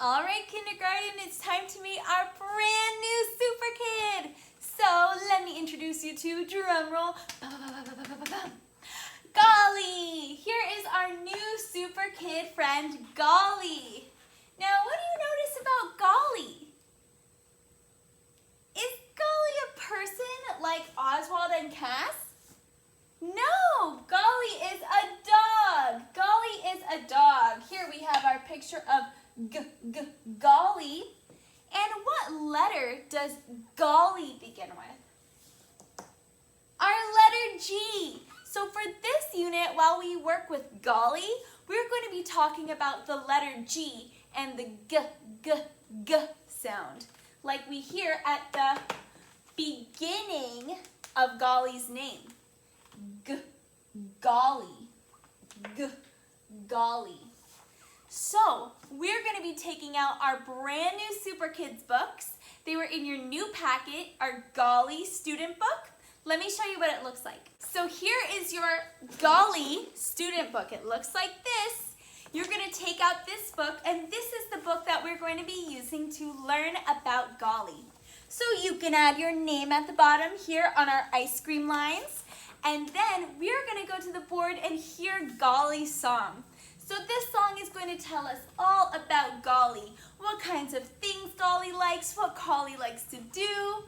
All right, kindergarten, it's time to meet our brand new super kid. So let me introduce you to, drumroll, Golly. Here is our new super kid friend, Golly. Now, what do you notice about Golly? Is Golly a person like Oswald and Cass? No, Golly is a dog. Golly is a dog. Here we have our picture of Golly. And what letter does Golly begin with? Our letter G. So for this unit, while we work with Golly, we're going to be talking about the letter G and the g sound, like we hear at the beginning of Golly's name. Golly. Golly. So, we're going to be taking out our brand new Super Kids books. They were in your new packet, our Golly student book. Let me show you what it looks like. So here is your Golly student book. It looks like this. You're going to take out this book, and this is the book that we're going to be using to learn about Golly. So you can add your name at the bottom here on our ice cream lines. And then we're going to go to the board and hear Golly's song. So this song is going to tell us all about Golly, what kinds of things Golly likes, what Golly likes to do.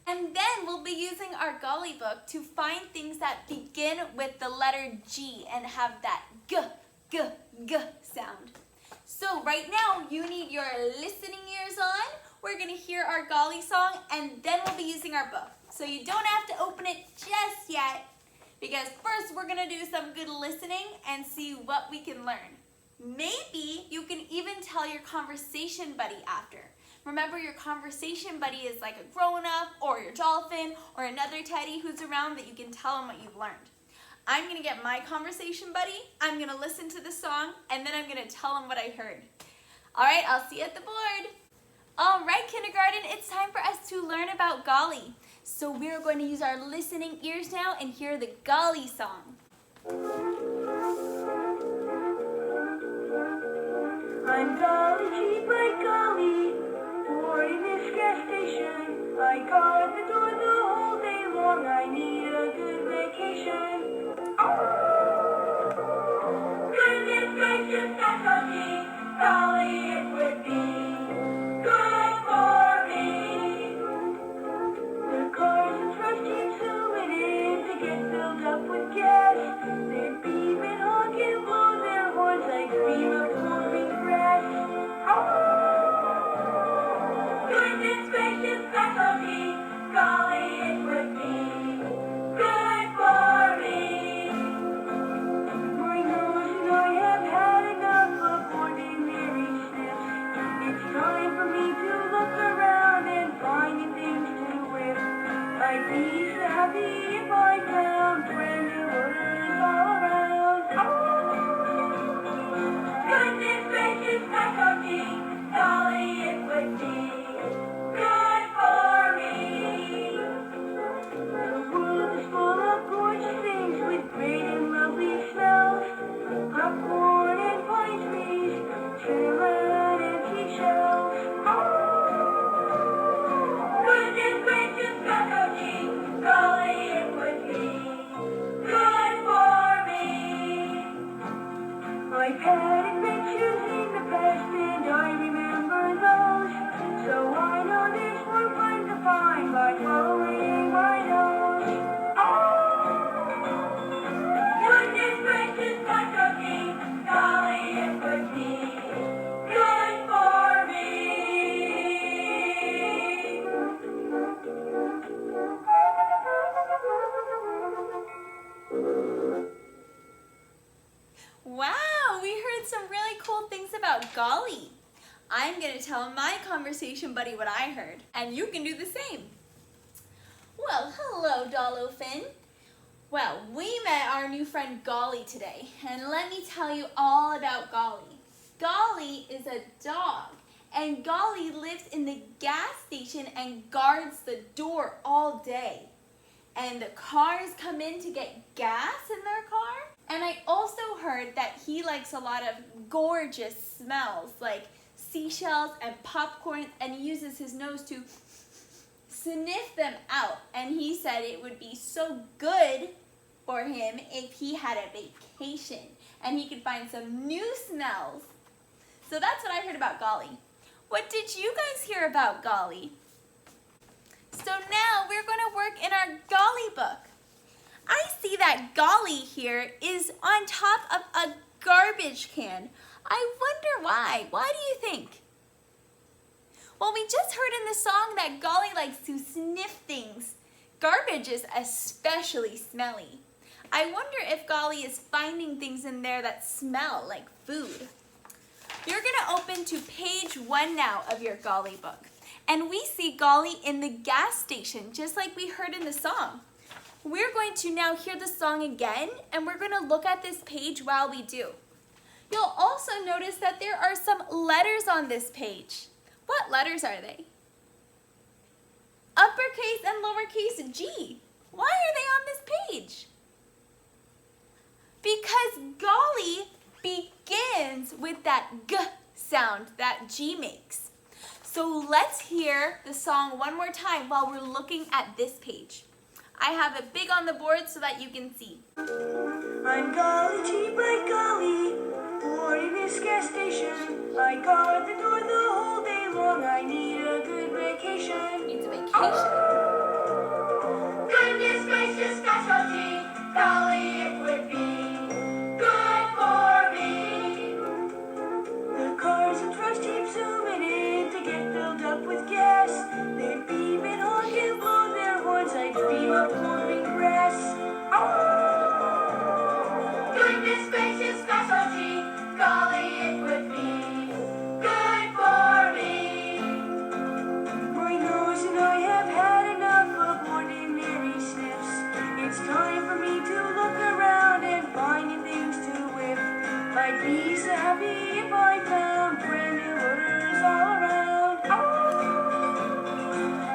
And then we'll be using our Golly book to find things that begin with the letter G and have that g sound. So right now you need your listening ears on. We're going to hear our Golly song and then we'll be using our book. So you don't have to open it just yet, because first we're going to do some good listening and see what we can learn. Maybe you can even tell your conversation buddy after. Remember, your conversation buddy is like a grown-up or your dolphin or another teddy who's around that you can tell them what you've learned. I'm going to get my conversation buddy, I'm going to listen to the song, and then I'm going to tell them what I heard. All right, I'll see you at the board. All right, kindergarten, it's time for us to learn about Golly. So we're going to use our listening ears now and hear the Golly song. I'm Golly, cheap like Golly, boarding this gas station. I guard the door the whole day long, I need a good vacation. Goodness gracious, that's on me, Golly it would be good for me. The cars and trucks keep zooming in to get filled up with gas. They're beeping, honking, blow their horns like scream of pouring grass. Goodness gracious, that's on me, Golly it would be good for me. My nose and I have had enough of ordinary sniffs. It's time for me to look around and find things to whip. I'd be so happy if I found brand new orders all around. Goodness gracious, that's on me, Golly it would be good for me. The world is full of gorgeous things with great and lovely smells. Popcorn and pine trees, trim and seashells. Goodness gracious, that's on me, Golly it would be good for me. I've had adventures in the past and I remember those. So I know there's more fun to find by following my nose. Goodness gracious, that's on me, Golly it would be good for me. Wow, we heard some really cool things about Golly. I'm going to tell my conversation buddy what I heard, and you can do the same. Well, hello, Dolophin. Well, we met our new friend Golly today, and let me tell you all about Golly. Golly is a dog, and Golly lives in the gas station and guards the door all day. And the cars come in to get gas in their car. And I also heard that he likes a lot of gorgeous smells, like seashells and popcorn, and he uses his nose to sniff them out. And he said it would be so good for him if he had a vacation and he could find some new smells. So that's what I heard about Golly. What did you guys hear about Golly? So now we're going to work in our Golly book. I see that Golly here is on top of a garbage can. I wonder why. Why do you think? Well, we just heard in the song that Golly likes to sniff things. Garbage is especially smelly. I wonder if Golly is finding things in there that smell like food. You're going to open to page 1 now of your Golly book. And we see Golly in the gas station, just like we heard in the song. We're going to now hear the song again, and we're going to look at this page while we do. You'll also notice that there are some letters on this page. What letters are they? Uppercase and lowercase g. Why are they on this page? Because Golly begins with that g sound that G makes. So let's hear the song one more time while we're looking at this page. I have it big on the board so that you can see. I'm Golly, cheap like Golly, born in this gas station. I guard the door the whole day long. I need a good vacation. Needs a vacation. Goodness gracious, gosh, oh gee, Golly, it would be good for me. The cars and trucks keep zooming in to get filled up with gas. They beep and honk and blow their horns. I dream of mowing grass. Goodness gracious, gosh, oh gee, Golly, it would be good for me. My nose and I have had enough of ordinary sniffs. It's time for me to look around and find new things to whiff. I'd be so happy if I found brand new odors all around.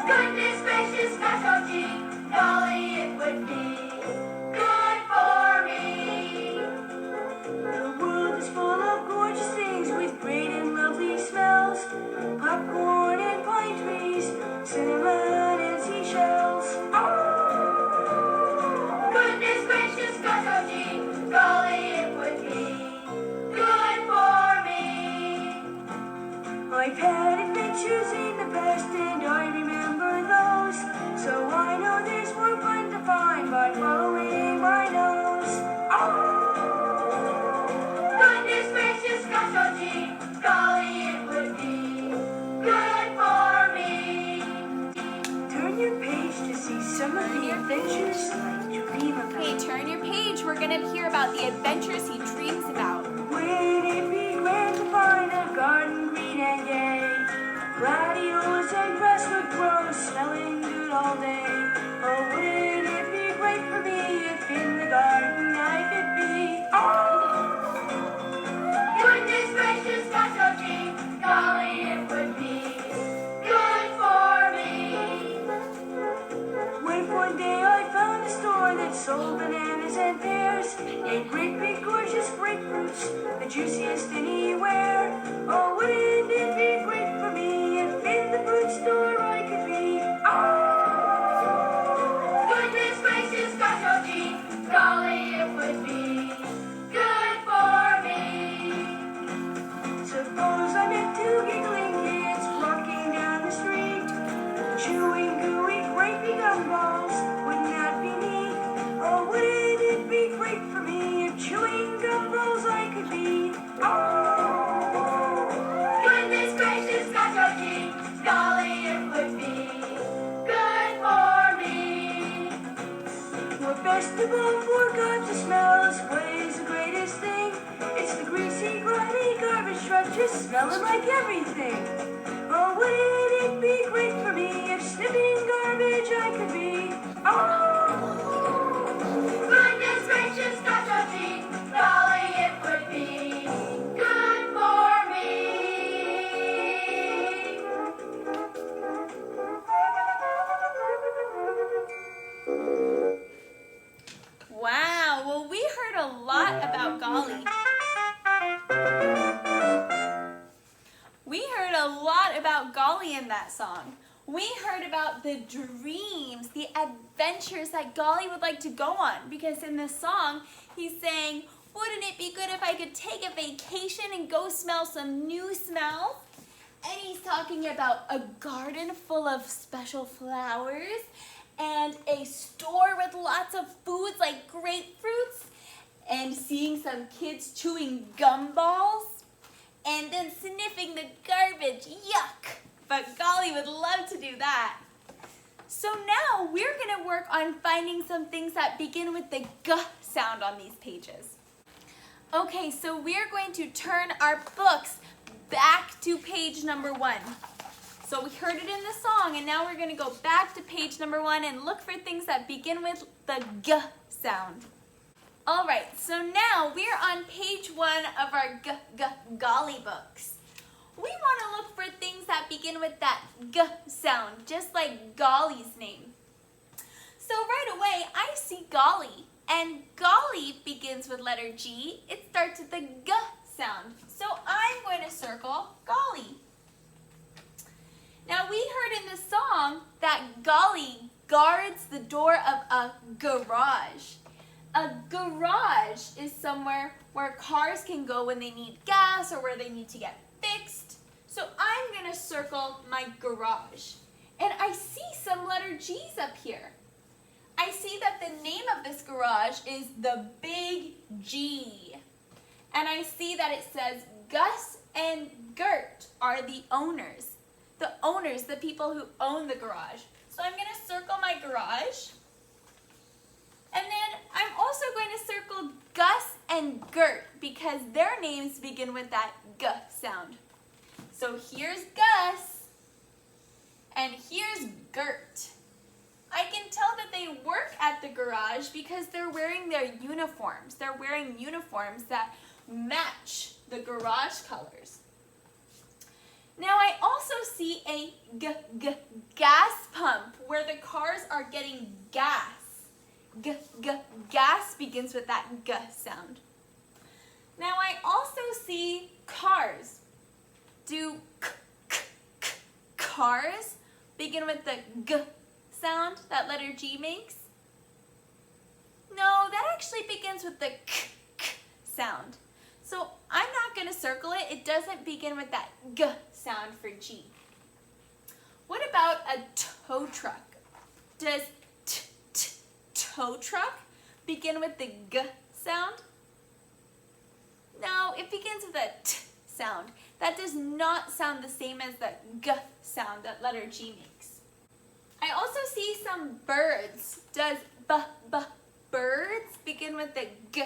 Goodness gracious, gosh, oh gee, Golly, it would be good for me. The world is full of gorgeous things with great and lovely smells. Popcorn and pine trees, cinnamon and seashells. Goodness gracious, gosh, oh gee, Golly, it would be good for me. I've had adventures in the past and I remember those. So I know there's more fun to find by following my nose. Goodness gracious, gosh, oh gee, Golly, it would be good for me. Turn your page to see some of the adventures I dream about. Okay, turn your page. We're going to hear about the adventures he dreams about. Wouldn't it be grand to find a garden green and gay? Gladiolus and grass would grow, smelling good all day. Oh, wouldn't it be great for me if in the garden I could be? Goodness gracious, gosh, oh gee, Golly, it would be good for me. When one day I found a store that sold bananas and pears and great big gorgeous grapefruits, the juiciest anywhere. Oh, wouldn't it be great for me if in the fruit store I could be? Goodness gracious, gosh, oh gee, Golly, it would be good for me. Suppose I met two giggling kids walking down the street, chewing gooey great big gumballs. Wouldn't that be neat? Oh, wouldn't it be great for me if chewing gumballs I could be? Goodness gracious, gosh, oh gee, Golly, it would be good for me. Well, best of all, for God's smells, what is the greatest thing? It's the greasy, grimy garbage truck just smelling like everything. Oh, wouldn't it be great for me if sniffing garbage I could be? Goodness gracious, gosh, oh gee, Golly, it would be good for me. Wow, well, we heard a lot about Golly. We lot about Golly in that song. We heard about the dreams, the adventures that Golly would like to go on, because in this song, he's saying, wouldn't it be good if I could take a vacation and go smell some new smells? And he's talking about a garden full of special flowers and a store with lots of foods like grapefruits and seeing some kids chewing gumballs and then sniffing the garbage. Yuck! But Golly would love to do that. So now we're going to work on finding some things that begin with the G sound on these pages. Okay, so we're going to turn our books back to page number 1. So we heard it in the song, and now we're going to go back to page number 1 and look for things that begin with the G sound. All right, so now we're on page 1 of our Golly books. We want to look for things that begin with that G sound, just like Golly's name. So right away, I see Golly, and Golly begins with letter G. It starts with the G sound. So I'm going to circle Golly. Now we heard in the song that Golly guards the door of a garage. A garage is somewhere where cars can go when they need gas or where they need to get fixed. So I'm going to circle my garage. And I see some letter G's up here. I see that the name of this garage is the Big G. And I see that it says Gus and Gert are the owners. The owners, the people who own the garage. So I'm going to circle my garage. And then I'm also going to circle Gus and Gert because their names begin with that G sound. So here's Gus and here's Gert. I can tell that they work at the garage because they're wearing their uniforms. They're wearing uniforms that match the garage colors. Now I also see a gas pump where the cars are getting gas. Gas begins with that G sound. Now I also see cars. Do cars begin with the G sound that letter G makes? No, that actually begins with the K sound. So I'm not going to circle it. It doesn't begin with that G sound for G. What about a tow truck? Does tow truck begin with the G sound? No, it begins with a T sound. That does not sound the same as the G sound that letter G makes. I also see some birds. Does birds begin with the G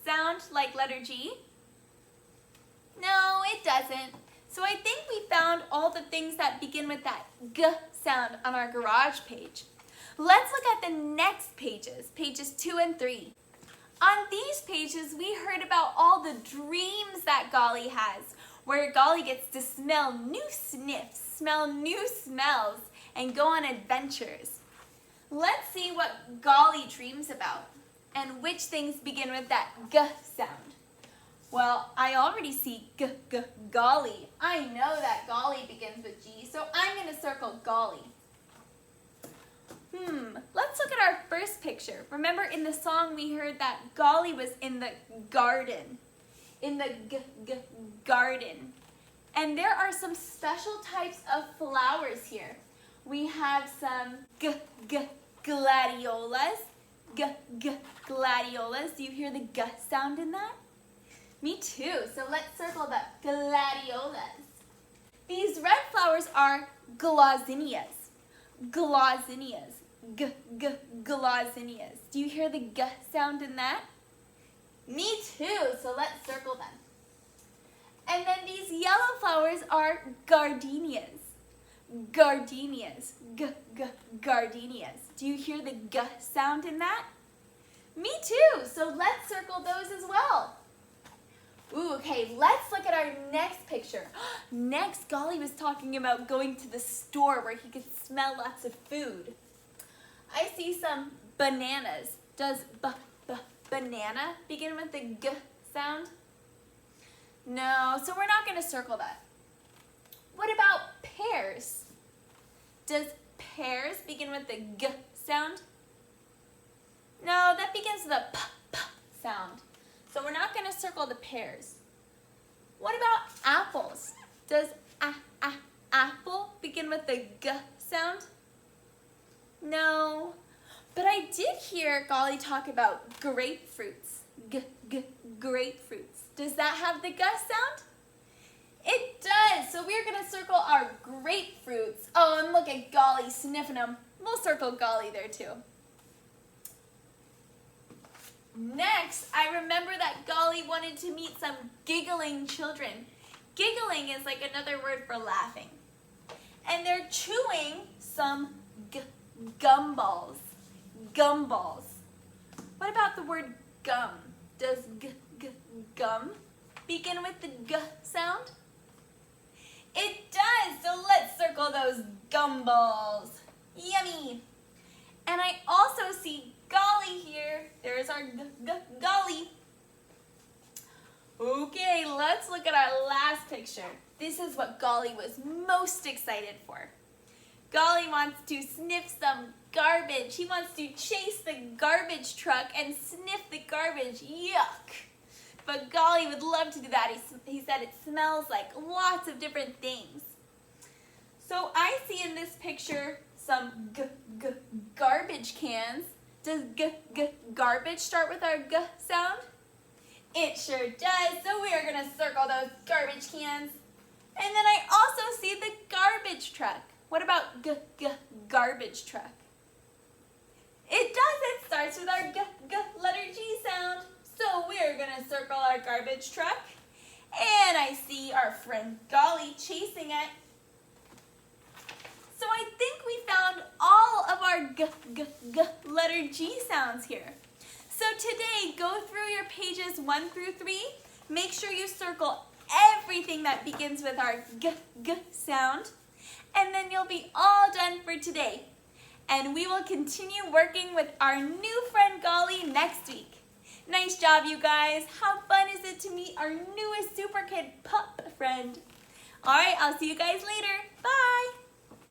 sound like letter G? No, it doesn't. So I think we found all the things that begin with that G sound on our garage page. Let's look at the next pages, pages 2 and 3. On these pages, we heard about all the dreams that Golly has, where Golly gets to smell new sniffs, smell new smells, and go on adventures. Let's see what Golly dreams about and which things begin with that G sound. Well, I already see Golly. I know that Golly begins with G, so I'm going to circle Golly. Let's look at our first picture. Remember in the song we heard that Golly was in the garden. In the garden. And there are some special types of flowers here. We have some gladiolas. Gladiolas. Do you hear the G sound in that? Me too. So let's circle the gladiolas. These red flowers are glazinias. Glazinias. Glazinias. Do you hear the G sound in that? Me too. So let's circle them. And then these yellow flowers are gardenias. Gardenias. Gardenias. Do you hear the G sound in that? Me too. So let's circle those as well. Ooh, okay, let's look at our next picture. Next, Golly was talking about going to the store where he could smell lots of food. I see some bananas. Does banana begin with the G sound? No, so we're not going to circle that. What about pears? Does pears begin with the G sound? No, that begins with a P sound. So we're not going to circle the pears. What about apples? Does apple begin with the G sound? No. But I did hear Golly talk about grapefruits. Grapefruits. Does that have the G sound? It does. So we're going to circle our grapefruits. Oh, and look at Golly sniffing them. We'll circle Golly there too. Next, I remember that Golly wanted to meet some giggling children. Giggling is like another word for laughing. And they're chewing some gumballs. Gumballs. What about the word gum? Does gum begin with the G sound? It does, so let's circle those gumballs. Yummy. And I also see Golly here. There's our Golly. Okay, let's look at our last picture. This is what Golly was most excited for. Golly wants to sniff some garbage. He wants to chase the garbage truck and sniff the garbage. Yuck. But Golly would love to do that. He said it smells like lots of different things. So I see in this picture some garbage cans. Does garbage start with our G sound? It sure does. So we are going to circle those garbage cans. And then I also see the garbage truck. What about garbage truck? It does. It starts with our letter G sound. So we're going to circle our garbage truck. And I see our friend Golly chasing it. So I think we found all of our letter G sounds here. So today, go through your pages 1 through 3. Make sure you circle everything that begins with our G sound. And then you'll be all done for today. And we will continue working with our new friend Golly next week. Nice job, you guys. How fun is it to meet our newest Super Kid pup friend? All right, I'll see you guys later. Bye.